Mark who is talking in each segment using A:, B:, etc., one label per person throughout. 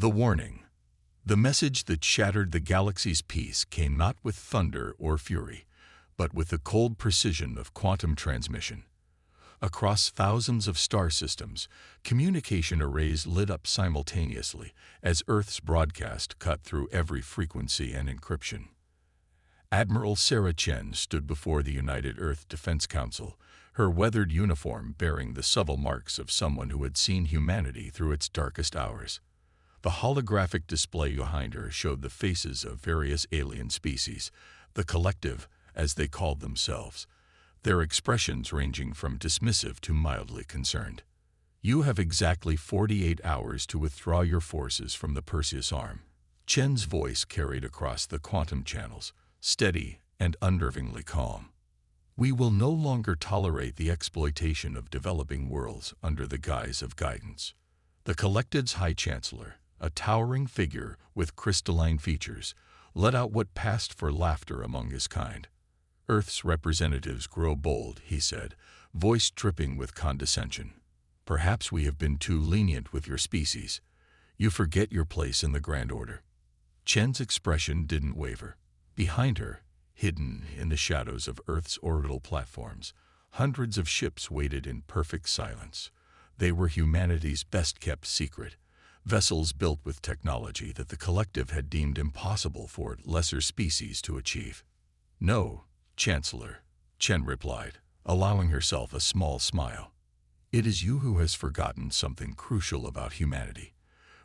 A: The warning. The message that shattered the galaxy's peace came not with thunder or fury, but with the cold precision of quantum transmission. Across thousands of star systems, communication arrays lit up simultaneously as Earth's broadcast cut through every frequency and encryption. Admiral Sarah Chen stood before the United Earth Defense Council, her weathered uniform bearing the subtle marks of someone who had seen humanity through its darkest hours. The holographic display behind her showed the faces of various alien species, the Collective, as they called themselves, their expressions ranging from dismissive to mildly concerned. "You have exactly 48 hours to withdraw your forces from the Perseus Arm." Chen's voice carried across the quantum channels, steady and unnervingly calm. "We will no longer tolerate the exploitation of developing worlds under the guise of guidance." The Collective's High Chancellor, a towering figure with crystalline features, let out what passed for laughter among his kind. "Earth's representatives grow bold," he said, voice dripping with condescension. "Perhaps we have been too lenient with your species. You forget your place in the Grand Order." Chen's expression didn't waver. Behind her, hidden in the shadows of Earth's orbital platforms, hundreds of ships waited in perfect silence. They were humanity's best-kept secret, vessels built with technology that the Collective had deemed impossible for lesser species to achieve. "No, Chancellor," Chen replied, allowing herself a small smile. "It is you who has forgotten something crucial about humanity.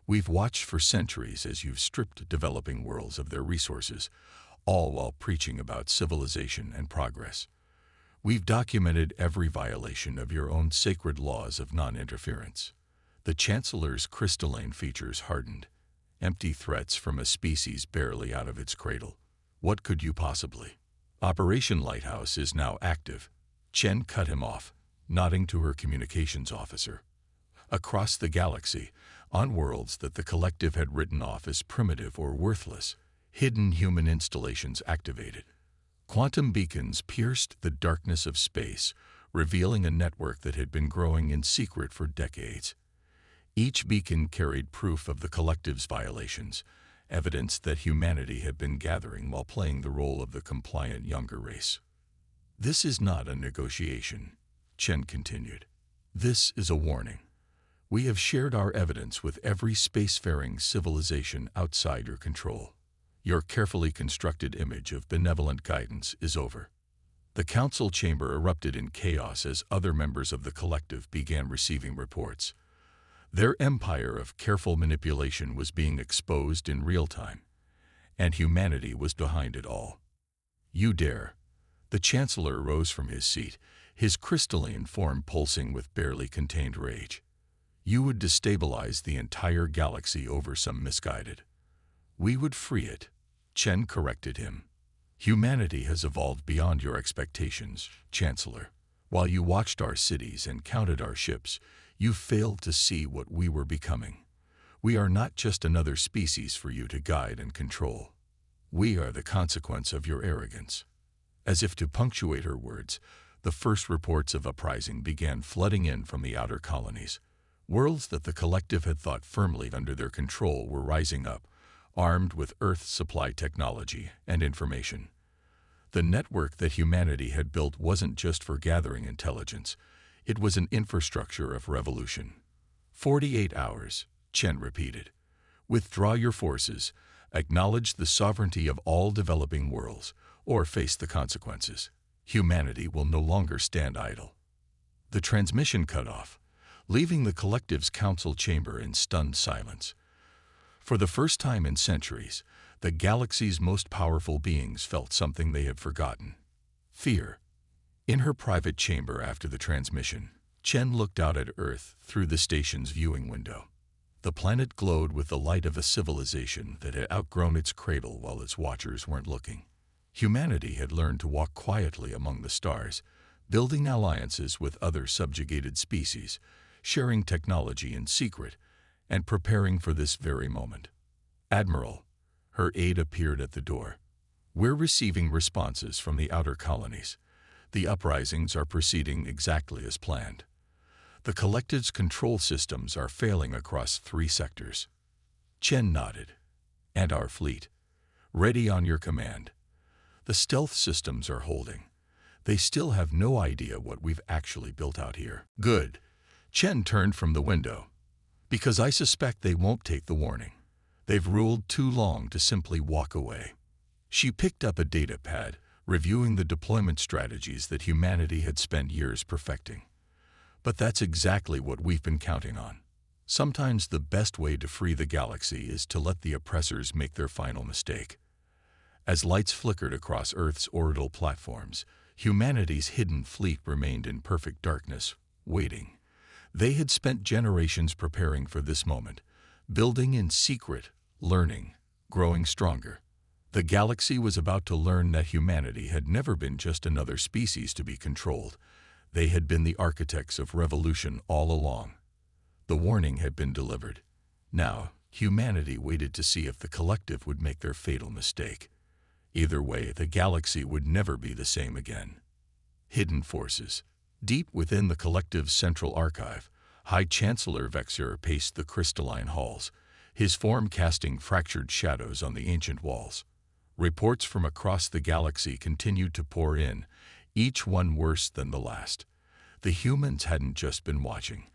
A: We've watched for centuries as you've stripped developing worlds of their resources, all while preaching about civilization and progress. We've documented every violation of your own sacred laws of non-interference." The Chancellor's crystalline features hardened. "Empty threats from a species barely out of its cradle. What could you possibly?" "Operation Lighthouse is now active." Chen cut him off, nodding to her communications officer. Across the galaxy, on worlds that the Collective had written off as primitive or worthless, hidden human installations activated. Quantum beacons pierced the darkness of space, revealing a network that had been growing in secret for decades. Each beacon carried proof of the Collective's violations, evidence that humanity had been gathering while playing the role of the compliant younger race. "This is not a negotiation," Chen continued. "This is a warning. We have shared our evidence with every spacefaring civilization outside your control. Your carefully constructed image of benevolent guidance is over." The council chamber erupted in chaos as other members of the Collective began receiving reports. Their empire of careful manipulation was being exposed in real time, and humanity was behind it all. "You dare." The Chancellor rose from his seat, his crystalline form pulsing with barely contained rage. "You would destabilize the entire galaxy over some misguided." "We would free it," Chen corrected him. "Humanity has evolved beyond your expectations, Chancellor. While you watched our cities and counted our ships, you failed to see what we were becoming. We are not just another species for you to guide and control. We are the consequence of your arrogance." As if to punctuate her words, the first reports of uprising began flooding in from the outer colonies. Worlds that the Collective had thought firmly under their control were rising up, armed with Earth supply technology and information. The network that humanity had built wasn't just for gathering intelligence. It was an infrastructure of revolution. 48 hours, Chen repeated. "Withdraw your forces, acknowledge the sovereignty of all developing worlds, or face the consequences. Humanity will no longer stand idle." The transmission cut off, leaving the Collective's council chamber in stunned silence. For the first time in centuries, the galaxy's most powerful beings felt something they had forgotten: fear. In her private chamber after the transmission, Chen looked out at Earth through the station's viewing window. The planet glowed with the light of a civilization that had outgrown its cradle while its watchers weren't looking. Humanity had learned to walk quietly among the stars, building alliances with other subjugated species, sharing technology in secret, and preparing for this very moment. "Admiral," her aide appeared at the door. "We're receiving responses from the outer colonies. The uprisings are proceeding exactly as planned. The Collective's control systems are failing across 3 sectors." Chen nodded. And our fleet. Ready on your command. The stealth systems are holding. They still have no idea what we've actually built out here. Good. Chen turned from the window. Because I suspect they won't take the warning. They've ruled too long to simply walk away. She picked up a data pad, reviewing the deployment strategies that humanity had spent years perfecting. But that's exactly what we've been counting on. Sometimes the best way to free the galaxy is to let the oppressors make their final mistake. As lights flickered across Earth's orbital platforms, humanity's hidden fleet remained in perfect darkness, waiting. They had spent generations preparing for this moment, building in secret, learning, growing stronger. The galaxy was about to learn that humanity had never been just another species to be controlled. They had been the architects of revolution all along. The warning had been delivered. Now, humanity waited to see if the collective would make their fatal mistake. Either way, the galaxy would never be the same again. Hidden forces. Deep within the collective's central archive, High Chancellor Vexer paced the crystalline halls, his form casting fractured shadows on the ancient walls. Reports from across the galaxy continued to pour in, each one worse than the last. The humans hadn't just been watching.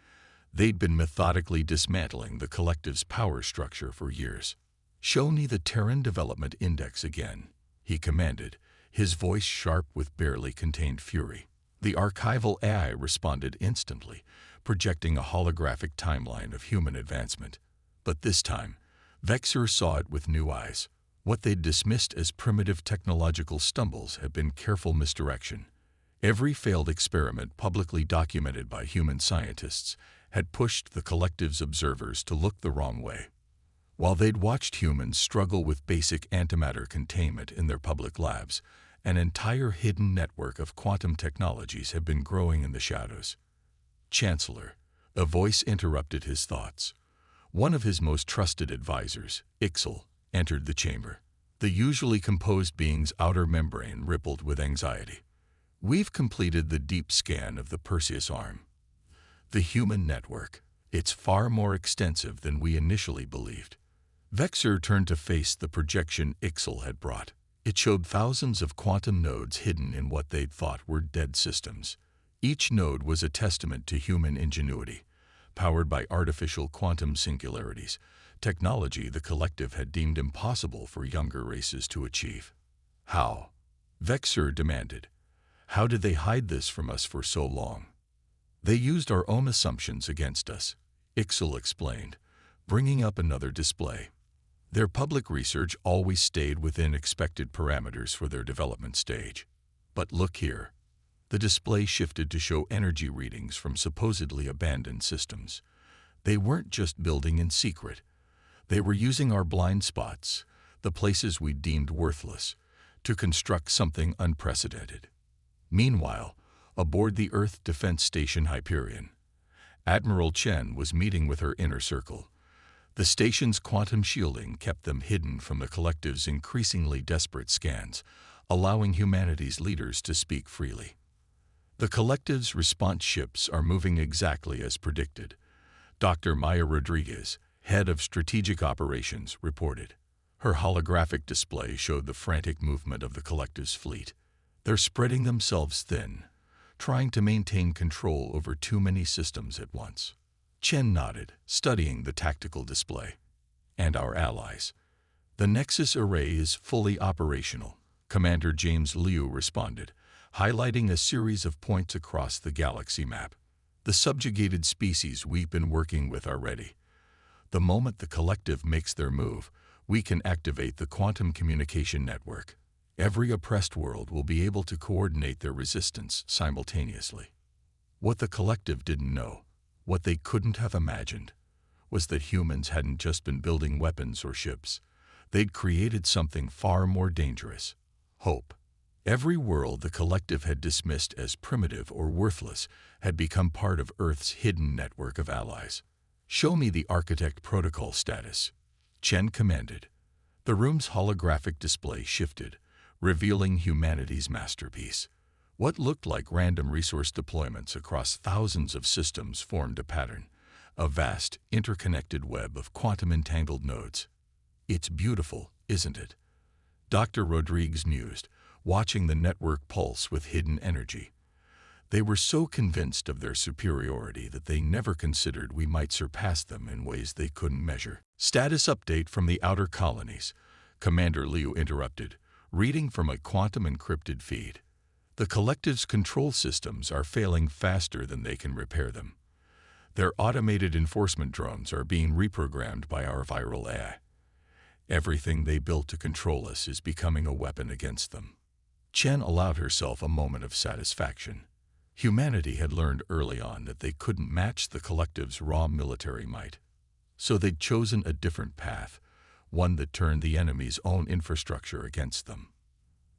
A: They'd been methodically dismantling the collective's power structure for years. "Show me the Terran Development Index again," he commanded, his voice sharp with barely contained fury. The archival AI responded instantly, projecting a holographic timeline of human advancement. But this time, Vexer saw it with new eyes. What they'd dismissed as primitive technological stumbles had been careful misdirection. Every failed experiment publicly documented by human scientists had pushed the collective's observers to look the wrong way. While they'd watched humans struggle with basic antimatter containment in their public labs, an entire hidden network of quantum technologies had been growing in the shadows. "Chancellor," a voice interrupted his thoughts. One of his most trusted advisors, Ixel, entered the chamber. The usually composed being's outer membrane rippled with anxiety. "We've completed the deep scan of the Perseus arm. The human network. It's far more extensive than we initially believed." Vexer turned to face the projection Ixel had brought. It showed thousands of quantum nodes hidden in what they'd thought were dead systems. Each node was a testament to human ingenuity, powered by artificial quantum singularities, technology the collective had deemed impossible for younger races to achieve. "How?" Vexer demanded. "How did they hide this from us for so long?" "They used our own assumptions against us," Ixel explained, bringing up another display. "Their public research always stayed within expected parameters for their development stage. But look here." The display shifted to show energy readings from supposedly abandoned systems. They weren't just building in secret. They were using our blind spots, the places we deemed worthless, to construct something unprecedented. Meanwhile, aboard the Earth Defense Station Hyperion, Admiral Chen was meeting with her inner circle. The station's quantum shielding kept them hidden from the collective's increasingly desperate scans, allowing humanity's leaders to speak freely. "The collective's response ships are moving exactly as predicted," Dr. Maya Rodriguez, head of strategic operations, reported. Her holographic display showed the frantic movement of the collective's fleet. "They're spreading themselves thin, trying to maintain control over too many systems at once." Chen nodded, studying the tactical display. "And our allies. The Nexus array is fully operational," Commander James Liu responded, highlighting a series of points across the galaxy map. "The subjugated species we've been working with are ready. The moment the collective makes their move, we can activate the quantum communication network. Every oppressed world will be able to coordinate their resistance simultaneously." What the collective didn't know, what they couldn't have imagined, was that humans hadn't just been building weapons or ships. They'd created something far more dangerous: hope. Every world the collective had dismissed as primitive or worthless had become part of Earth's hidden network of allies. "Show me the Architect Protocol status," Chen commanded. The room's holographic display shifted, revealing humanity's masterpiece. What looked like random resource deployments across thousands of systems formed a pattern, a vast, interconnected web of quantum-entangled nodes. "It's beautiful, isn't it?" Dr. Rodriguez mused, watching the network pulse with hidden energy. They were so convinced of their superiority that they never considered we might surpass them in ways they couldn't measure. "Status update from the outer colonies," Commander Liu interrupted, reading from a quantum-encrypted feed. "The collective's control systems are failing faster than they can repair them. Their automated enforcement drones are being reprogrammed by our viral AI. Everything they built to control us is becoming a weapon against them." Chen allowed herself a moment of satisfaction. Humanity had learned early on that they couldn't match the collective's raw military might. So they'd chosen a different path, one that turned the enemy's own infrastructure against them.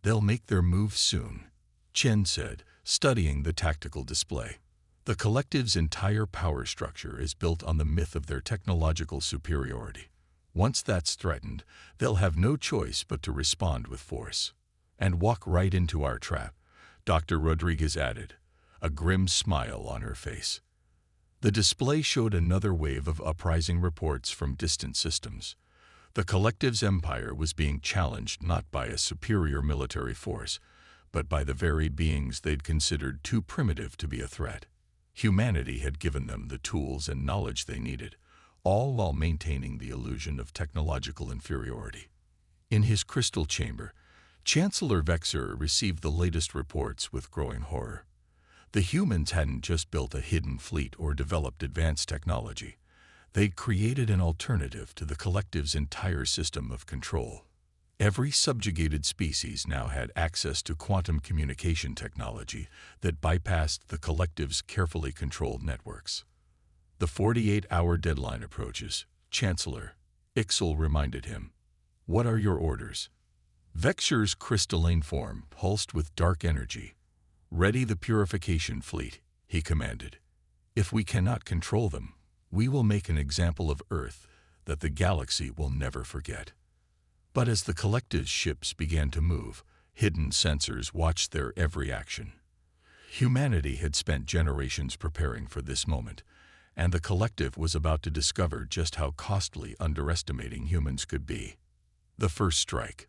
A: "They'll make their move soon," Chen said, studying the tactical display. "The collective's entire power structure is built on the myth of their technological superiority. Once that's threatened, they'll have no choice but to respond with force. And walk right into our trap," Dr. Rodriguez added, a grim smile on her face. The display showed another wave of uprising reports from distant systems. The collective's empire was being challenged not by a superior military force, but by the very beings they'd considered too primitive to be a threat. Humanity had given them the tools and knowledge they needed, all while maintaining the illusion of technological inferiority. In his crystal chamber, Chancellor Vexer received the latest reports with growing horror. The humans hadn't just built a hidden fleet or developed advanced technology. They'd created an alternative to the collective's entire system of control. Every subjugated species now had access to quantum communication technology that bypassed the collective's carefully controlled networks. "The 48-hour deadline approaches," Chancellor Ixel reminded him. "What are your orders?" Vexer's crystalline form pulsed with dark energy. "Ready the purification fleet," he commanded. "If we cannot control them, we will make an example of Earth that the galaxy will never forget." But as the collective's ships began to move, hidden sensors watched their every action. Humanity had spent generations preparing for this moment, and the collective was about to discover just how costly underestimating humans could be. The first strike.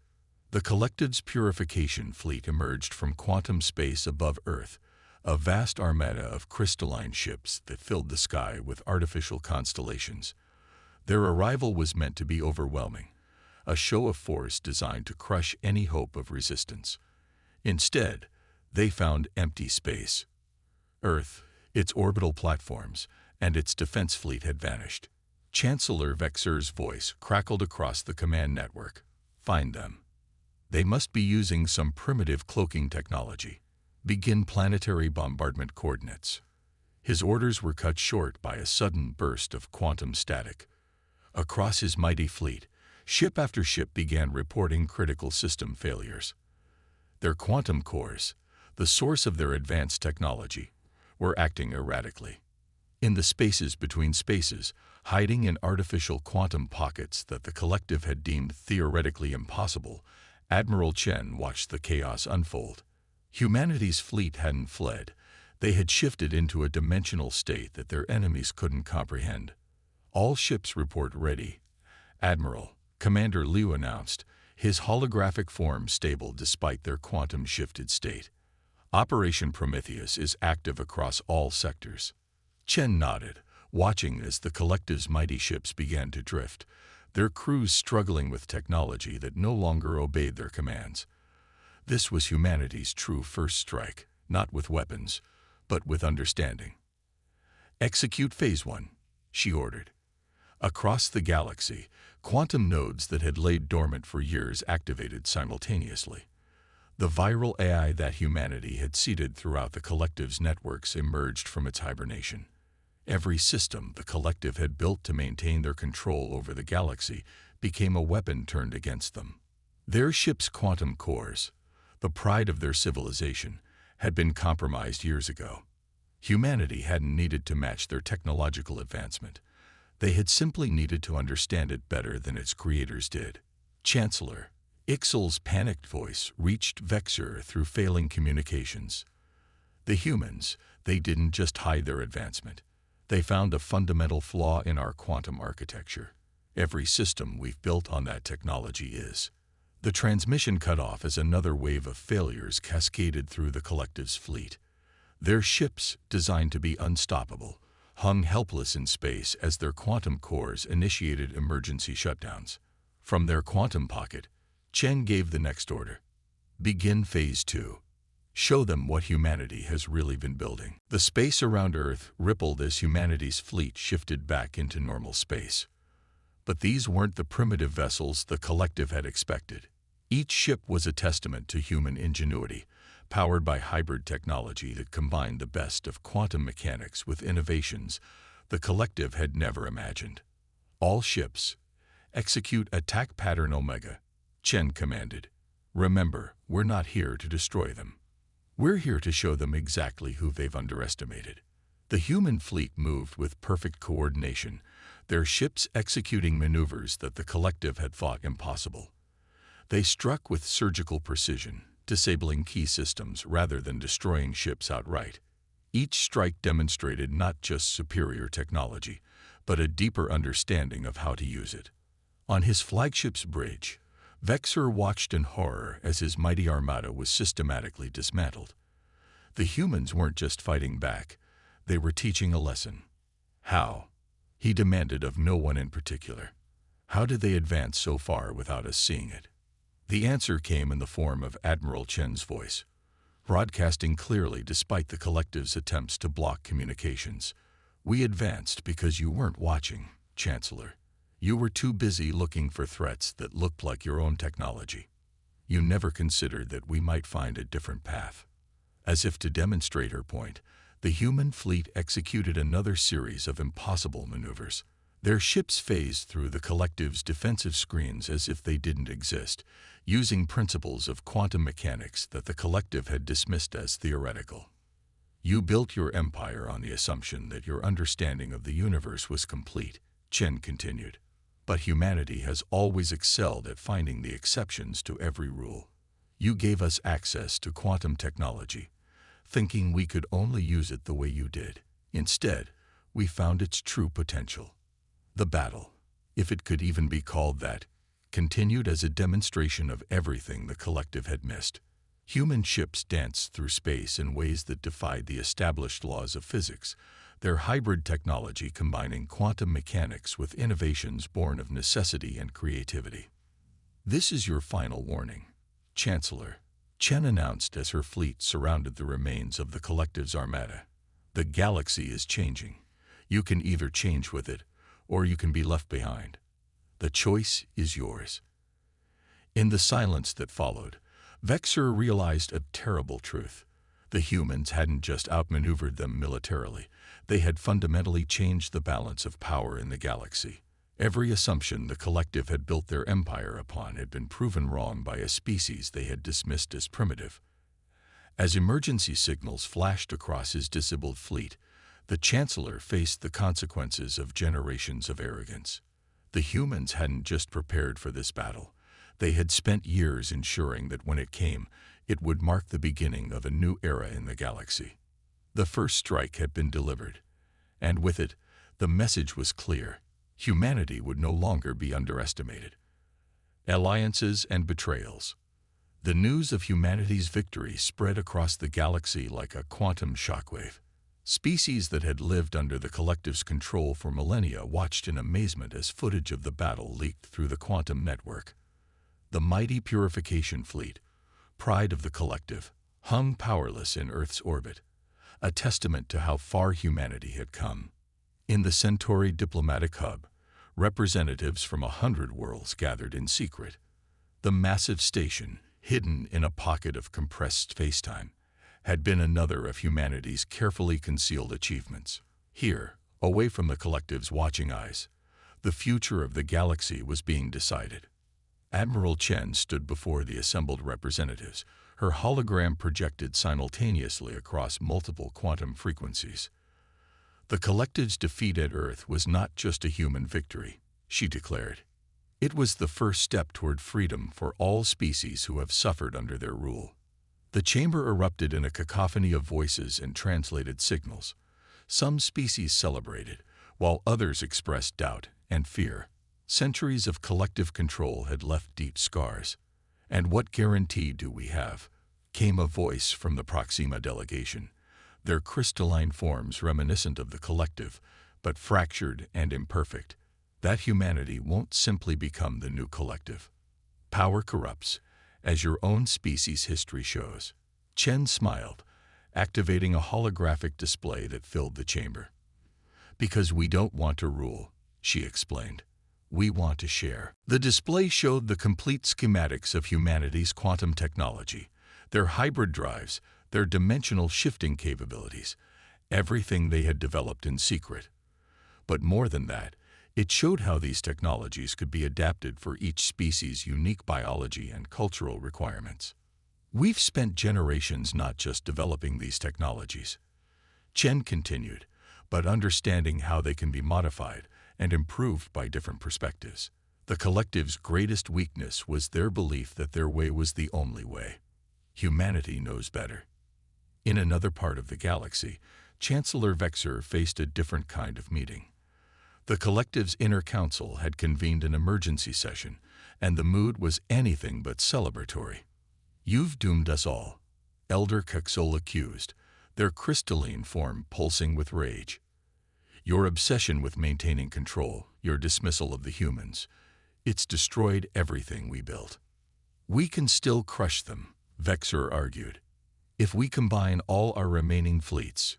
A: The collective's purification fleet emerged from quantum space above Earth, a vast armada of crystalline ships that filled the sky with artificial constellations. Their arrival was meant to be overwhelming, a show of force designed to crush any hope of resistance. Instead, they found empty space. Earth, its orbital platforms, and its defense fleet had vanished. Chancellor Vexer's voice crackled across the command network. "Find them. They must be using some primitive cloaking technology. Begin planetary bombardment coordinates." His orders were cut short by a sudden burst of quantum static. Across his mighty fleet, ship after ship began reporting critical system failures. Their quantum cores, the source of their advanced technology, were acting erratically. In the spaces between spaces, hiding in artificial quantum pockets that the collective had deemed theoretically impossible, Admiral Chen watched the chaos unfold. Humanity's fleet hadn't fled. They had shifted into a dimensional state that their enemies couldn't comprehend. "All ships report ready," Admiral Commander Liu announced, his holographic form stable despite their quantum-shifted state. "Operation Prometheus is active across all sectors." Chen nodded, watching as the collective's mighty ships began to drift, their crews struggling with technology that no longer obeyed their commands. This was humanity's true first strike, not with weapons, but with understanding. "Execute Phase 1, she ordered. Across the galaxy, quantum nodes that had laid dormant for years activated simultaneously. The viral AI that humanity had seeded throughout the collective's networks emerged from its hibernation. Every system the collective had built to maintain their control over the galaxy became a weapon turned against them. Their ship's quantum cores, the pride of their civilization, had been compromised years ago. Humanity hadn't needed to match their technological advancement. They had simply needed to understand it better than its creators did. Chancellor Ixel's panicked voice reached Vexer through failing communications. The humans, they didn't just hide their advancement. They found a fundamental flaw in our quantum architecture. Every system we've built on that technology is. The transmission cut off as another wave of failures cascaded through the collective's fleet. Their ships, designed to be unstoppable, hung helpless in space as their quantum cores initiated emergency shutdowns. From their quantum pocket, Chen gave the next order. Begin Phase 2. Show them what humanity has really been building. The space around Earth rippled as humanity's fleet shifted back into normal space. But these weren't the primitive vessels the collective had expected. Each ship was a testament to human ingenuity, powered by hybrid technology that combined the best of quantum mechanics with innovations the collective had never imagined. All ships, execute attack pattern Omega, Chen commanded. Remember, we're not here to destroy them. We're here to show them exactly who they've underestimated. The human fleet moved with perfect coordination, their ships executing maneuvers that the collective had thought impossible. They struck with surgical precision, disabling key systems rather than destroying ships outright. Each strike demonstrated not just superior technology, but a deeper understanding of how to use it. On his flagship's bridge, Vexor watched in horror as his mighty armada was systematically dismantled. The humans weren't just fighting back, they were teaching a lesson. How? He demanded of no one in particular. How did they advance so far without us seeing it? The answer came in the form of Admiral Chen's voice, broadcasting clearly despite the collective's attempts to block communications. We advanced because you weren't watching, Chancellor. You were too busy looking for threats that looked like your own technology. You never considered that we might find a different path. As if to demonstrate her point, the human fleet executed another series of impossible maneuvers. Their ships phased through the collective's defensive screens as if they didn't exist, using principles of quantum mechanics that the collective had dismissed as theoretical. You built your empire on the assumption that your understanding of the universe was complete, Chen continued. But humanity has always excelled at finding the exceptions to every rule. You gave us access to quantum technology, thinking we could only use it the way you did. Instead, we found its true potential. The battle, if it could even be called that, continued as a demonstration of everything the collective had missed. Human ships danced through space in ways that defied the established laws of physics, their hybrid technology combining quantum mechanics with innovations born of necessity and creativity. This is your final warning, Chancellor, Chen announced as her fleet surrounded the remains of the collective's armada. The galaxy is changing. You can either change with it, or you can be left behind. The choice is yours. In the silence that followed, Vexor realized a terrible truth. The humans hadn't just outmaneuvered them militarily, they had fundamentally changed the balance of power in the galaxy. Every assumption the collective had built their empire upon had been proven wrong by a species they had dismissed as primitive. As emergency signals flashed across his disabled fleet, the Chancellor faced the consequences of generations of arrogance. The humans hadn't just prepared for this battle. They had spent years ensuring that when it came, it would mark the beginning of a new era in the galaxy. The first strike had been delivered, and with it, the message was clear. Humanity would no longer be underestimated. Alliances and betrayals. The news of humanity's victory spread across the galaxy like a quantum shockwave. Species that had lived under the collective's control for millennia watched in amazement as footage of the battle leaked through the quantum network. The mighty purification fleet, pride of the collective, hung powerless in Earth's orbit, a testament to how far humanity had come. In the Centauri diplomatic hub, representatives from 100 worlds gathered in secret. The massive station, hidden in a pocket of compressed space-time, had been another of humanity's carefully concealed achievements. Here, away from the collective's watching eyes, the future of the galaxy was being decided. Admiral Chen stood before the assembled representatives, her hologram projected simultaneously across multiple quantum frequencies. The collective's defeat at Earth was not just a human victory, she declared. It was the first step toward freedom for all species who have suffered under their rule. The chamber erupted in a cacophony of voices and translated signals. Some species celebrated, while others expressed doubt and fear. Centuries of collective control had left deep scars. "And what guarantee do we have?" came a voice from the Proxima delegation, their crystalline forms reminiscent of the collective, but fractured and imperfect. "That humanity won't simply become the new collective. Power corrupts, as your own species' history shows." Chen smiled, activating a holographic display that filled the chamber. "Because we don't want to rule," she explained. "We want to share." The display showed the complete schematics of humanity's quantum technology, their hybrid drives, their dimensional shifting capabilities, everything they had developed in secret. But more than that, it showed how these technologies could be adapted for each species' unique biology and cultural requirements. "We've spent generations not just developing these technologies," Chen continued, "but understanding how they can be modified and improved by different perspectives. The collective's greatest weakness was their belief that their way was the only way. Humanity knows better." In another part of the galaxy, Chancellor Vexer faced a different kind of meeting. The collective's inner council had convened an emergency session, and the mood was anything but celebratory. "You've doomed us all," Elder Caxol accused, their crystalline form pulsing with rage. "Your obsession with maintaining control, your dismissal of the humans, it's destroyed everything we built." "We can still crush them," Vexer argued, "if we combine all our remaining fleets."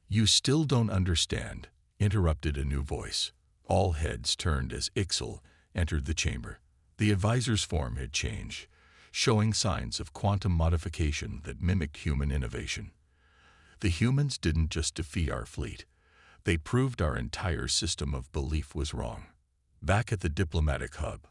A: "You still don't understand," interrupted a new voice. All heads turned as Ixal entered the chamber. The advisor's form had changed, showing signs of quantum modification that mimicked human innovation. "The humans didn't just defeat our fleet. They proved our entire system of belief was wrong." Back at the diplomatic hub,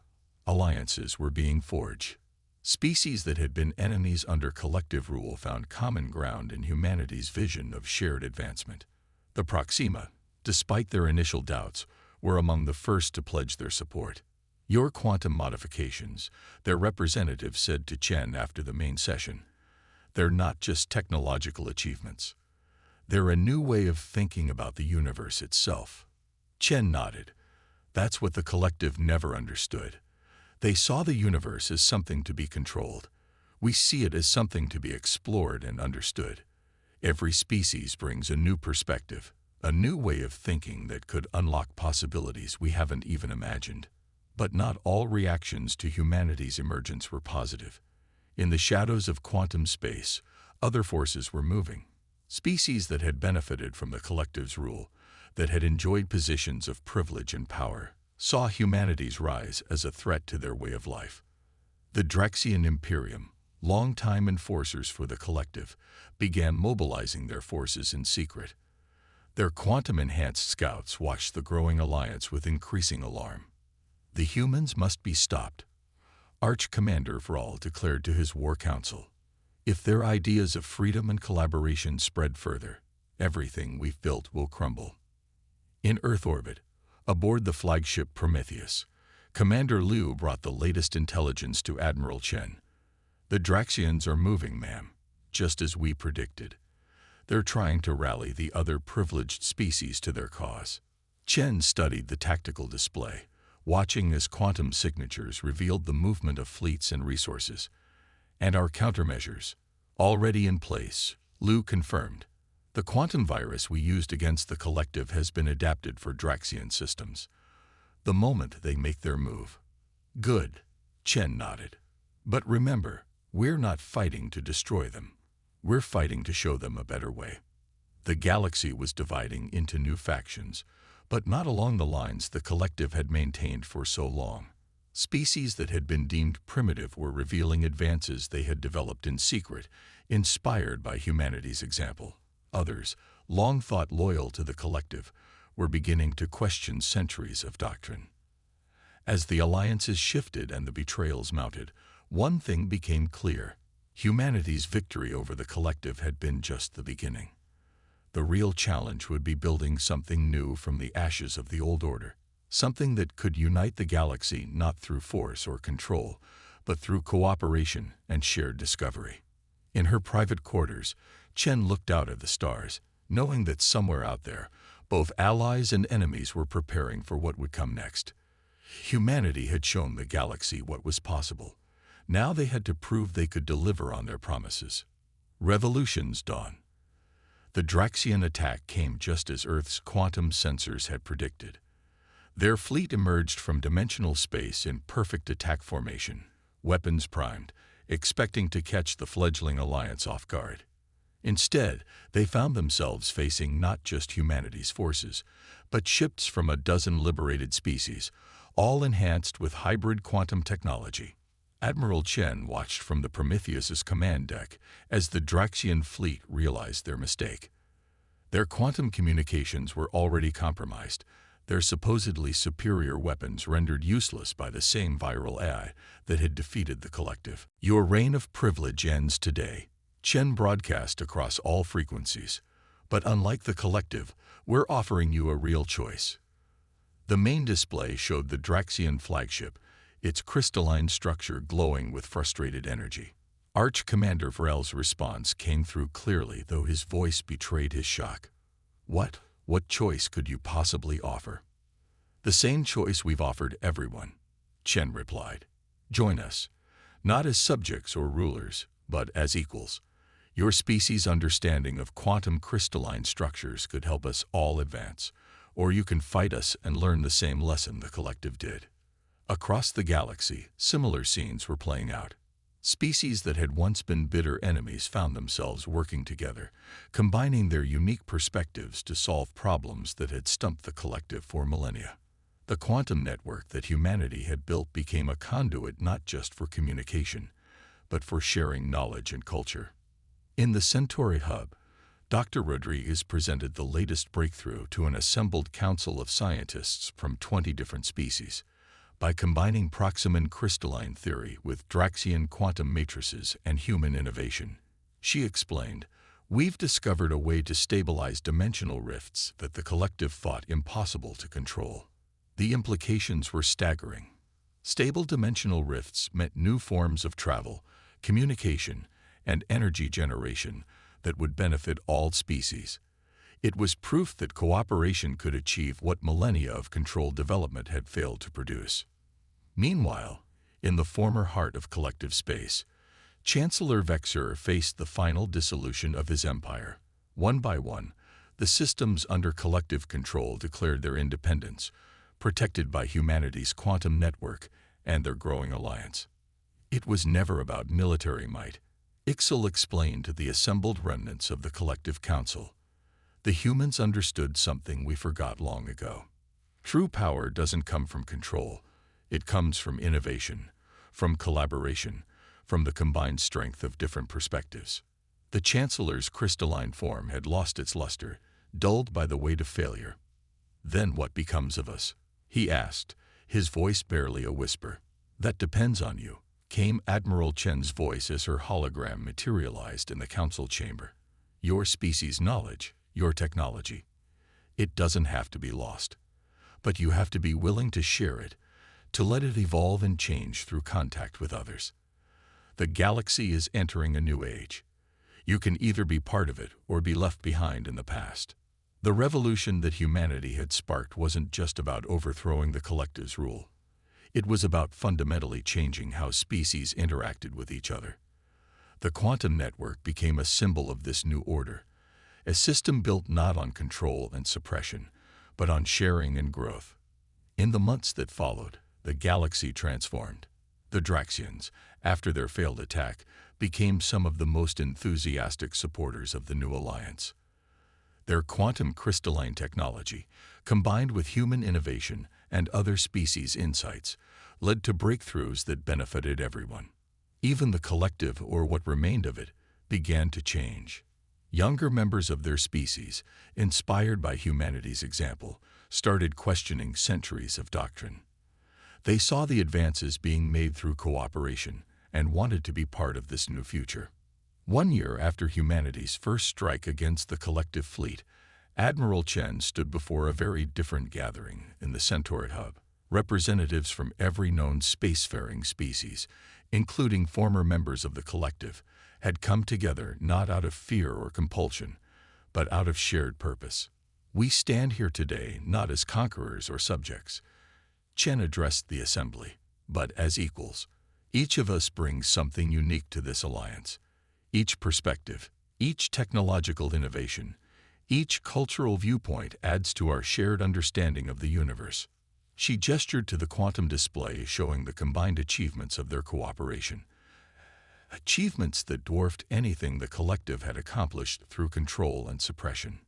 A: alliances were being forged. Species that had been enemies under collective rule found common ground in humanity's vision of shared advancement. The Proxima, despite their initial doubts, were among the first to pledge their support. "Your quantum modifications," their representative said to Chen after the main session, "they're not just technological achievements. They're a new way of thinking about the universe itself." Chen nodded. "That's what the collective never understood. They saw the universe as something to be controlled. We see it as something to be explored and understood. Every species brings a new perspective, a new way of thinking that could unlock possibilities we haven't even imagined." But not all reactions to humanity's emergence were positive. In the shadows of quantum space, other forces were moving. Species that had benefited from the collective's rule, that had enjoyed positions of privilege and power, saw humanity's rise as a threat to their way of life. The Draxian Imperium, long-time enforcers for the collective, began mobilizing their forces in secret. Their quantum-enhanced scouts watched the growing alliance with increasing alarm. "The humans must be stopped," Arch-Commander Vral declared to his war council. "If their ideas of freedom and collaboration spread further, everything we've built will crumble." In Earth orbit, aboard the flagship Prometheus, Commander Liu brought the latest intelligence to Admiral Chen. "The Draxians are moving, ma'am, just as we predicted. They're trying to rally the other privileged species to their cause." Chen studied the tactical display, watching as quantum signatures revealed the movement of fleets and resources. "And our countermeasures, already in place," Liu confirmed. "The quantum virus we used against the collective has been adapted for Draxian systems. The moment they make their move." "Good," Chen nodded. "But remember, we're not fighting to destroy them. We're fighting to show them a better way." The galaxy was dividing into new factions, but not along the lines the collective had maintained for so long. Species that had been deemed primitive were revealing advances they had developed in secret, inspired by humanity's example. Others, long thought loyal to the collective, were beginning to question centuries of doctrine. As the alliances shifted and the betrayals mounted, one thing became clear: humanity's victory over the collective had been just the beginning. The real challenge would be building something new from the ashes of the old order, something that could unite the galaxy not through force or control, but through cooperation and shared discovery. In her private quarters, Chen looked out at the stars, knowing that somewhere out there, both allies and enemies were preparing for what would come next. Humanity had shown the galaxy what was possible. Now they had to prove they could deliver on their promises. Revolution's dawn. The Draxian attack came just as Earth's quantum sensors had predicted. Their fleet emerged from dimensional space in perfect attack formation, weapons primed, expecting to catch the fledgling alliance off guard. Instead, they found themselves facing not just humanity's forces, but ships from a dozen liberated species, all enhanced with hybrid quantum technology. Admiral Chen watched from the Prometheus's command deck as the Draxian fleet realized their mistake. Their quantum communications were already compromised, their supposedly superior weapons rendered useless by the same viral AI that had defeated the collective. "Your reign of privilege ends today," Chen broadcast across all frequencies. "But unlike the collective, we're offering you a real choice." The main display showed the Draxian flagship, its crystalline structure glowing with frustrated energy. Arch Commander Varel's response came through clearly, though his voice betrayed his shock. What choice could you possibly offer?" "The same choice we've offered everyone," Chen replied. "Join us, not as subjects or rulers, but as equals. Your species' understanding of quantum crystalline structures could help us all advance, or you can fight us and learn the same lesson the collective did." Across the galaxy, similar scenes were playing out. Species that had once been bitter enemies found themselves working together, combining their unique perspectives to solve problems that had stumped the collective for millennia. The quantum network that humanity had built became a conduit not just for communication, but for sharing knowledge and culture. In the Centauri hub, Dr. Rodriguez presented the latest breakthrough to an assembled council of scientists from 20 different species. By combining Proximan crystalline theory with Draxian quantum matrices and human innovation, she explained, "We've discovered a way to stabilize dimensional rifts that the collective thought impossible to control." The implications were staggering. Stable dimensional rifts meant new forms of travel, communication, and energy generation that would benefit all species. It was proof that cooperation could achieve what millennia of controlled development had failed to produce. Meanwhile, in the former heart of collective space, Chancellor Vexer faced the final dissolution of his empire. One by one, the systems under collective control declared their independence, protected by humanity's quantum network and their growing alliance. It was never about military might, Ixel explained to the assembled remnants of the collective council. The humans understood something we forgot long ago. True power doesn't come from control. It comes from innovation, from collaboration, from the combined strength of different perspectives. The Chancellor's crystalline form had lost its luster, dulled by the weight of failure. "Then what becomes of us?" he asked, his voice barely a whisper. "That depends on you," came Admiral Chen's voice as her hologram materialized in the council chamber. "Your species' knowledge, your technology. It doesn't have to be lost. But you have to be willing to share it, to let it evolve and change through contact with others. The galaxy is entering a new age. You can either be part of it or be left behind in the past." The revolution that humanity had sparked wasn't just about overthrowing the collective's rule. It was about fundamentally changing how species interacted with each other. The quantum network became a symbol of this new order, a system built not on control and suppression, but on sharing and growth. In the months that followed, the galaxy transformed. The Draxians, after their failed attack, became some of the most enthusiastic supporters of the new alliance. Their quantum crystalline technology, combined with human innovation and other species' insights, led to breakthroughs that benefited everyone. Even the collective, or what remained of it, began to change. Younger members of their species, inspired by humanity's example, started questioning centuries of doctrine. They saw the advances being made through cooperation and wanted to be part of this new future. 1 year after humanity's first strike against the collective fleet, Admiral Chen stood before a very different gathering in the Centauri hub. Representatives from every known spacefaring species, including former members of the collective, had come together not out of fear or compulsion, but out of shared purpose. We stand here today not as conquerors or subjects. Chen addressed the assembly, but as equals. Each of us brings something unique to this alliance. Each perspective, each technological innovation, each cultural viewpoint adds to our shared understanding of the universe. She gestured to the quantum display showing the combined achievements of their cooperation. Achievements that dwarfed anything the collective had accomplished through control and suppression.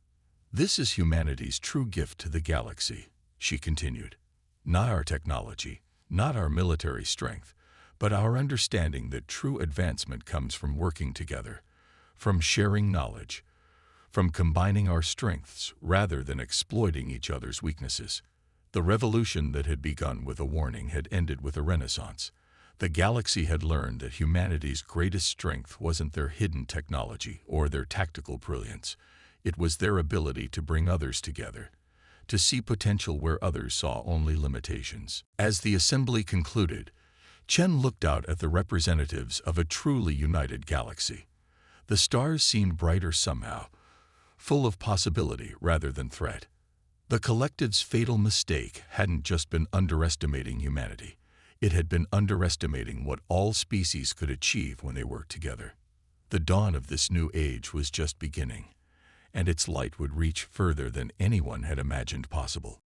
A: This is humanity's true gift to the galaxy, she continued. Not our technology, not our military strength, but our understanding that true advancement comes from working together, from sharing knowledge, from combining our strengths rather than exploiting each other's weaknesses. The revolution that had begun with a warning had ended with a renaissance. The galaxy had learned that humanity's greatest strength wasn't their hidden technology or their tactical brilliance. It was their ability to bring others together, to see potential where others saw only limitations. As the assembly concluded, Chen looked out at the representatives of a truly united galaxy. The stars seemed brighter somehow, full of possibility rather than threat. The collective's fatal mistake hadn't just been underestimating humanity. It had been underestimating what all species could achieve when they worked together. The dawn of this new age was just beginning, and its light would reach further than anyone had imagined possible.